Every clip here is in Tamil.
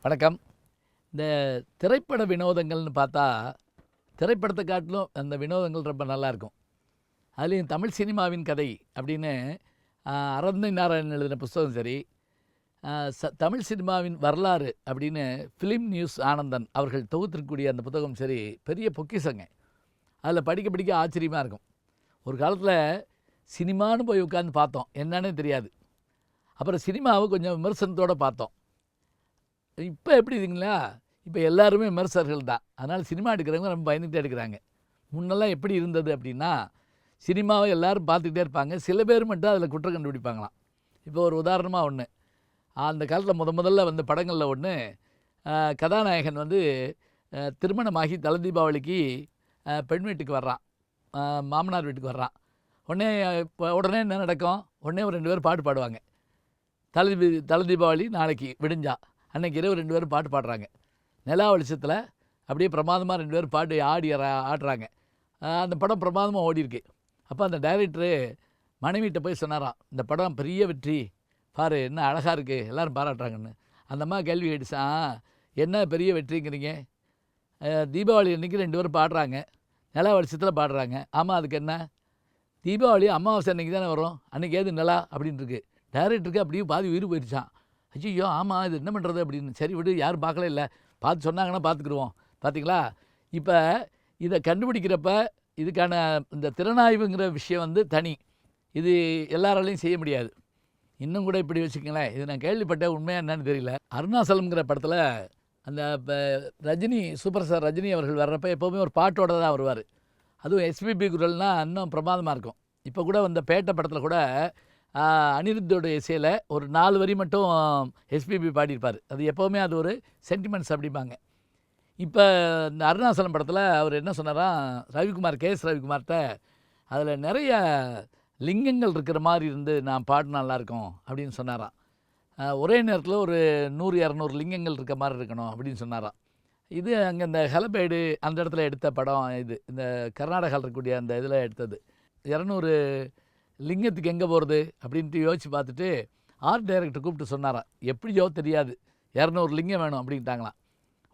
வணக்கம். இந்த திரைப்பட வினோதங்கள்னு பார்த்தா, திரைப்படத்தை காட்டிலும் அந்த வினோதங்கள் ரொம்ப நல்லாயிருக்கும். அதுலேயும் தமிழ் சினிமாவின் கதை அப்படின்னு அரவிந்தன் நாராயணன் எழுதின புஸ்தகம் சரி, தமிழ் சினிமாவின் வரலாறு அப்படின்னு ஃபிலிம் நியூஸ் ஆனந்தன் அவர்கள் தொகுத்திருக்கக்கூடிய அந்த புத்தகம் சரி, பெரிய பொக்கிஷங்க. அதில் படிக்க படிக்க ஆச்சரியமாக இருக்கும். ஒரு காலத்தில் சினிமான்னு போய் உட்காந்து பார்த்தோம், என்னன்னே தெரியாது. அப்புறம் சினிமாவை கொஞ்சம் விமர்சனத்தோடு பார்த்தோம். இப்போ எப்படி இதுங்களா, இப்போ எல்லாருமே விமர்சகர்கள் தான். அதனால் சினிமா எடுக்கிறவங்க ரொம்ப பயந்துகிட்டே எடுக்கிறாங்க. முன்னெல்லாம் எப்படி இருந்தது அப்படின்னா, சினிமாவை எல்லோரும் பார்த்துக்கிட்டே இருப்பாங்க, சில பேர் மட்டும் அதில் குற்றம் கண்டுபிடிப்பாங்களாம். இப்போ ஒரு உதாரணமாக ஒன்று, அந்த காலத்தில் முதல்ல வந்து படங்களில் ஒன்று, கதாநாயகன் வந்து திருமணமாகி தலை தீபாவளிக்கு பெண் வீட்டுக்கு வர்றான், மாமனார் வீட்டுக்கு வர்றான். உடனே என்ன நடக்கும், உடனே ஒரு 2 பேர் பாட்டு பாடுவாங்க. தலை தீபாவளி நாளைக்கு விடிஞ்சா, அன்றைக்கி இரவு 2 பேரும் பாட்டு பாடுறாங்க. நிலா வெளிச்சத்தில் அப்படியே பிரமாதமாக 2 பேரும் பாட்டு ஆடுறாங்க. அந்த படம் பிரமாதமாக ஓடிருக்கு. அப்போ அந்த டைரக்டரு மனைவிட்ட போய் சொன்னாராம், இந்த படம் பெரிய வெற்றி பாரு, என்ன அழகாக இருக்குது, எல்லோரும் பாராட்டுறாங்கன்னு. அந்த அம்மா கேள்வி கேட்டுச்சான், என்ன பெரிய வெற்றிங்கிறீங்க, தீபாவளி அன்றைக்கி 2 பேரும் பாடுறாங்க, நிலா வெளிச்சத்தில் பாடுறாங்க. ஆமாம், அதுக்கு என்ன, தீபாவளி அமாவாசை அன்றைக்கி தானே வரும், அன்றைக்கி ஏது நிலா அப்படின்ட்டு இருக்கு. டைரக்டருக்கு அப்படியே பாதி உயிர் போயிடுச்சான். ஐயோ ஆமாம், இது என்ன பண்ணுறது அப்படின்னு. சரி விடு, யாரும் பார்க்கல, இல்லை பார்த்து சொன்னாங்கன்னா பார்த்துக்குருவோம். பார்த்தீங்களா, இப்போ இதை கண்டுபிடிக்கிறப்ப இதுக்கான இந்த திறனாய்வுங்கிற விஷயம் வந்து தனி, இது எல்லாராலையும் செய்ய முடியாது. இன்னும் கூட இப்படி வச்சுக்கங்களேன், இது நான் கேள்விப்பட்டேன், உண்மையாக என்னன்னு தெரியல. அருணாசலம்ங்கிற படத்தில் அந்த ரஜினி, சூப்பர் ஸ்டார் ரஜினி அவர்கள் வர்றப்ப எப்போவுமே ஒரு பாட்டோட தான் வருவார். அதுவும் எஸ்பிபி குரல்னால் இன்னும் பிரமாதமாக இருக்கும். இப்போ கூட வந்த பேட்டை படத்தில் கூட அனிருத்தோட இசையில் ஒரு 4 வரி மட்டும் எஸ்பிபி பாடியிருப்பார். அது எப்போவுமே அது ஒரு சென்டிமெண்ட்ஸ் அப்படிம்பாங்க. இப்போ இந்த அருணாசலம் படத்தில் அவர் என்ன சொன்னாராம், ரவிக்குமார், KS ரவிக்குமார்கிட்ட, அதில் நிறைய லிங்கங்கள் இருக்கிற மாதிரி இருந்து நான் பாடினா நல்லாயிருக்கும் அப்படின்னு சொன்னாராம். ஒரே நேரத்தில் ஒரு 100-200 லிங்கங்கள் இருக்க மாதிரி இருக்கணும் அப்படின்னு சொன்னாராம். இது அங்கே இந்த ஹெலபேடு அந்த இடத்துல எடுத்த படம், இது இந்த கர்நாடகாவில் இருக்கக்கூடிய அந்த இதில் எடுத்தது. 200 லிங்கத்துக்கு எங்கே போகிறது அப்படின்ட்டு யோசித்து பார்த்துட்டு ஆர்ட் டைரக்டர் கூப்பிட்டு சொன்னாராம், எப்படியோ தெரியாது 200 லிங்கம் வேணும் அப்படின்ட்டாங்களாம்.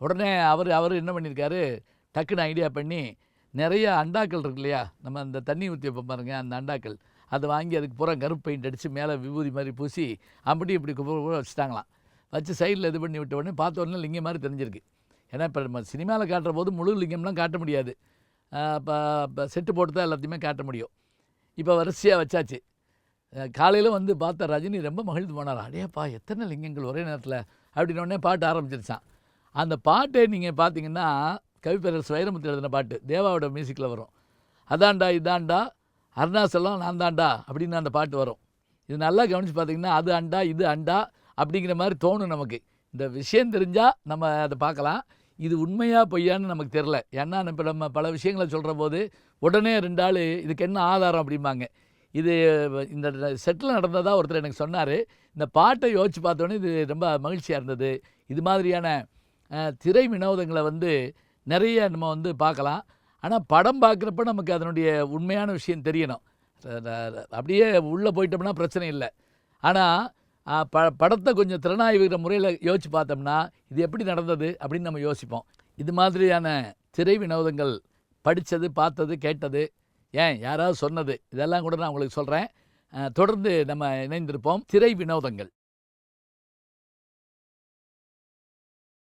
உடனே அவர் என்ன பண்ணியிருக்காரு, டக்குன்னு ஐடியா பண்ணி நிறைய அண்டாக்கள் இருக்கு இல்லையா, நம்ம அந்த தண்ணி ஊற்றி வைப்போம் பாருங்க, அந்த அண்டாக்கள், அதை வாங்கி அதுக்கு பூரா கருப்பு பெயிண்ட் அடித்து மேலே விபூதி மாதிரி பூசி அப்படி இப்படி வச்சுட்டாங்களாம். வச்சு சைடில் இது பண்ணி விட்ட உடனே பார்த்த உடனே லிங்கம் மாதிரி தெரிஞ்சிருக்கு. ஏன்னா இப்போ நம்ம சினிமாவில் காட்டுற போது முழு லிங்கம்லாம் காட்ட முடியாது, இப்போ செட்டு போட்டு தான் எல்லாத்தையுமே காட்ட முடியும். இப்போ வரிசையாக வச்சாச்சு. காலையில் வந்து பார்த்த ரஜினி ரொம்ப மகிழ்ந்து போனார். அடேப்பா, எத்தனை லிங்கங்கள் ஒரே நேரத்தில் அப்படின்னோடனே பாட்டு ஆரம்பிச்சிருச்சான். அந்த பாட்டை நீங்கள் பார்த்தீங்கன்னா கவிப்பேரரசு வைரமுத்து எழுதின பாட்டு, தேவாவோட மியூசிக்கில் வரும். அதாண்டா இதாண்டா அருணாசலம் நான் தாண்டா அப்படின்னு அந்த பாட்டு வரும். இது நல்லா கவனித்து பார்த்தீங்கன்னா அது அண்டா இது அண்டா அப்படிங்கிற மாதிரி தோணும் நமக்கு. இந்த விஷயம் தெரிஞ்சால் நம்ம அதை பார்க்கலாம். இது உண்மையாக பொய்யான்னு நமக்கு தெரில. ஏன்னா இப்போ நம்ம பல விஷயங்களை சொல்கிற போது உடனே 2 ஆள் இதுக்கு என்ன ஆதாரம் அப்படிம்பாங்க. இது இந்த செட்டில் நடந்ததாக ஒருத்தர் எனக்கு சொன்னார். இந்த பாட்டை யோசித்து பார்த்தோன்னே இது ரொம்ப மகிழ்ச்சியாக இருந்தது. இது மாதிரியான திரை வினோதங்களை வந்து நிறைய நம்ம வந்து பார்க்கலாம். ஆனால் படம் பார்க்குறப்ப நமக்கு அதனுடைய உண்மையான விஷயம் தெரியணும். அப்படியே உள்ளே போயிட்டோம்னா பிரச்சனை இல்லை. ஆனால் படத்தை கொஞ்சம் திறனாய்வுகிற முறையில் யோசித்து பார்த்தோம்னா இது எப்படி நடந்தது அப்படின்னு நம்ம யோசிப்போம். இது மாதிரியான திரை வினோதங்கள் படித்தது, பார்த்தது, கேட்டது, ஏன் யாராவது சொன்னது, இதெல்லாம் கூட நான் உங்களுக்கு சொல்கிறேன். தொடர்ந்து நம்ம இணைந்திருப்போம். திரை வினோதங்கள்.